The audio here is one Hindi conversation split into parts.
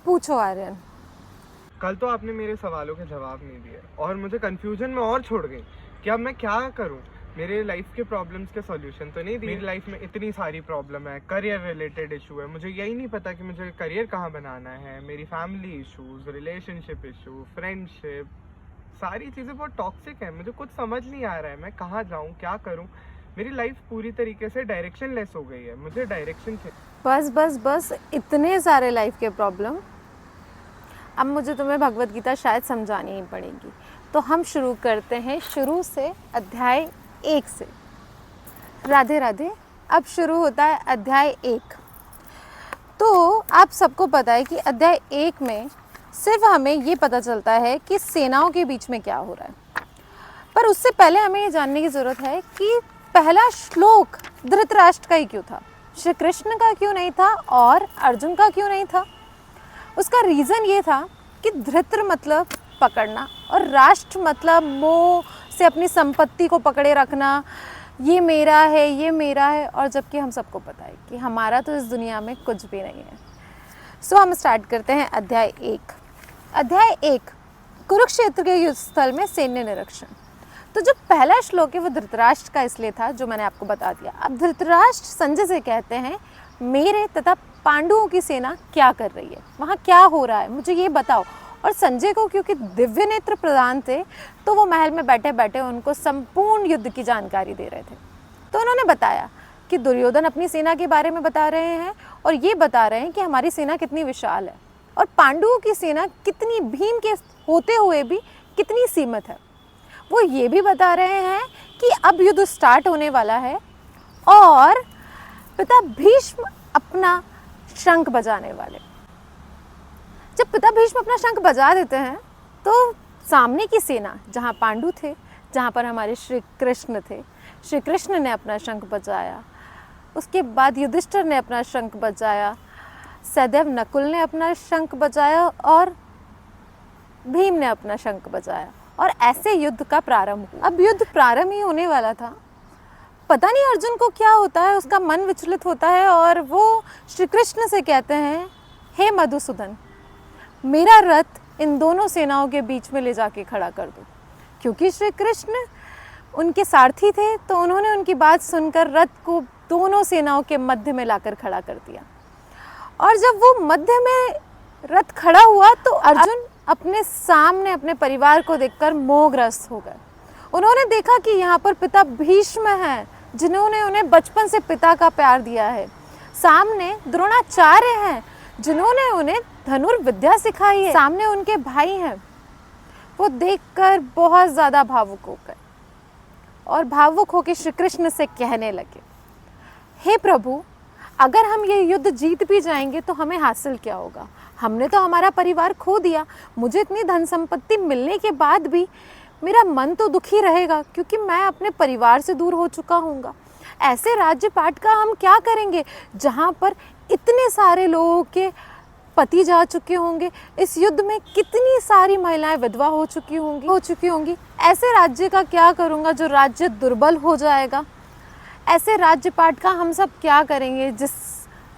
पूछो आर्यन। कल तो आपने मेरे सवालों के जवाब नहीं दिए और मुझे कंफ्यूजन में और छोड़ गई कि अब मैं क्या करूं। मेरे लाइफ के प्रॉब्लम्स के सॉल्यूशन तो नहीं दिए। मेरी लाइफ में इतनी सारी प्रॉब्लम है, करियर रिलेटेड इशू है, मुझे यही नहीं पता कि मुझे करियर कहाँ बनाना है। मेरी family issues, relationship issue, friendship, सारी चीज़ें बहुत टॉक्सिक है। मुझे कुछ समझ नहीं आ रहा है मैं कहाँ जाऊँ, क्या करूँ। मेरी लाइफ पूरी तरीके से डायरेक्शन लेस हो गई है, मुझे डायरेक्शन चाहिए। बस बस बस, इतने सारे लाइफ के प्रॉब्लम। अब मुझे तुम्हें भगवत गीता शायद समझानी ही पड़ेगी। तो हम शुरू करते हैं शुरू से, अध्याय 1 से। राधे राधे। अब शुरू होता है अध्याय 1। तो आप सबको पता है कि अध्याय 1 में सिर्फ हमें ये पता चलता है कि सेनाओं के बीच में क्या हो रहा है। पर उससे पहले हमें ये जानने की ज़रूरत है कि पहला श्लोक धृतराष्ट्र का ही क्यों था, श्री कृष्ण का क्यों नहीं था और अर्जुन का क्यों नहीं था। उसका रीज़न ये था कि धृत्र मतलब पकड़ना और राष्ट्र मतलब मोह से अपनी संपत्ति को पकड़े रखना, ये मेरा है, ये मेरा है। और जबकि हम सबको पता है कि हमारा तो इस दुनिया में कुछ भी नहीं है। सो हम स्टार्ट करते हैं अध्याय 1। अध्याय 1, कुरुक्षेत्र के युद्ध स्थल में सैन्य निरीक्षण। तो जो पहला श्लोक है वो धृतराष्ट्र का इसलिए था, जो मैंने आपको बता दिया। अब धृतराष्ट्र संजय से कहते हैं, मेरे तथा पांडवों की सेना क्या कर रही है, वहाँ क्या हो रहा है, मुझे ये बताओ। और संजय को क्योंकि दिव्य नेत्र प्रदान थे, तो वो महल में बैठे बैठे उनको संपूर्ण युद्ध की जानकारी दे रहे थे। तो उन्होंने बताया कि दुर्योधन अपनी सेना के बारे में बता रहे हैं और ये बता रहे हैं कि हमारी सेना कितनी विशाल है और पांडवों की सेना कितनी भीम के होते हुए भी कितनी सीमित है। वो ये भी बता रहे हैं कि अब युद्ध स्टार्ट होने वाला है और पिता भीष्म अपना शंख बजाने वाले। जब पिता भीष्म अपना शंख बजा देते हैं तो सामने की सेना, जहाँ पांडु थे, जहाँ पर हमारे श्री कृष्ण थे, श्री कृष्ण ने अपना शंख बजाया। उसके बाद युधिष्ठिर ने अपना शंख बजाया, सहदेव नकुल ने अपना शंख बजाया और भीम ने अपना शंख बजाया। और ऐसे युद्ध का प्रारंभ हुआ। अब युद्ध प्रारंभ ही होने वाला था। पता नहीं अर्जुन को क्या होता है, उसका मन विचलित होता है और वो श्री कृष्ण से कहते हैं, हे मधुसूदन, मेरा रथ इन दोनों सेनाओं के बीच में ले जाके खड़ा कर दो। क्योंकि श्री कृष्ण उनके सारथी थे, तो उन्होंने उनकी बात सुनकर रथ को दोनों सेनाओं के मध्य में लाकर खड़ा कर दिया। और जब वो मध्य में रथ खड़ा हुआ तो अर्जुन अपने सामने अपने परिवार को देखकर मोहग्रस्त हो गए। उन्होंने देखा कि यहाँ पर पिता भीष्म हैं, जिन्होंने उन्हें बचपन से पिता का प्यार दिया है। सामने द्रोणाचार्य हैं, जिन्होंने उन्हें धनुर्विद्या सिखाई है। सामने उनके भाई हैं। वो देखकर बहुत ज़्यादा भावुक हो गए और भावुक होकर श्री कृष्ण से कहने लगे, हे प्रभु, अगर हम ये युद्ध जीत भी जाएंगे तो हमें हासिल क्या होगा। हमने तो हमारा परिवार खो दिया। मुझे इतनी धन संपत्ति मिलने के बाद भी मेरा मन तो दुखी रहेगा, क्योंकि मैं अपने परिवार से दूर हो चुका हूँगा। ऐसे राज्यपाट का हम क्या करेंगे जहाँ पर इतने सारे लोगों के पति जा चुके होंगे। इस युद्ध में कितनी सारी महिलाएं विधवा हो चुकी होंगी। ऐसे राज्य का क्या करूँगा जो राज्य दुर्बल हो जाएगा। ऐसे राज्यपाट का हम सब क्या करेंगे जिस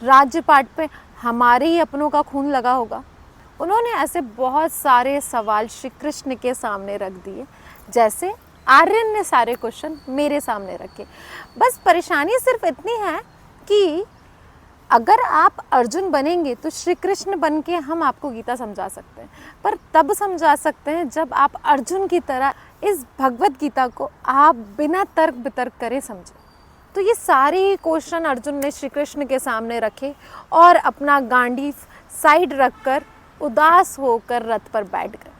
राज्यपाट पे हमारे ही अपनों का खून लगा होगा। उन्होंने ऐसे बहुत सारे सवाल श्री कृष्ण के सामने रख दिए, जैसे आर्यन ने सारे क्वेश्चन मेरे सामने रखे। बस परेशानी सिर्फ इतनी है कि अगर आप अर्जुन बनेंगे तो श्री कृष्ण बन के हम आपको गीता समझा सकते हैं, पर तब समझा सकते हैं जब आप अर्जुन की तरह इस भगवत गीता को आप बिना तर्क वितर्क करे समझें। तो ये सारे क्वेश्चन अर्जुन ने श्री कृष्ण के सामने रखे और अपना गांडीव साइड रखकर उदास होकर रथ पर बैठ गए।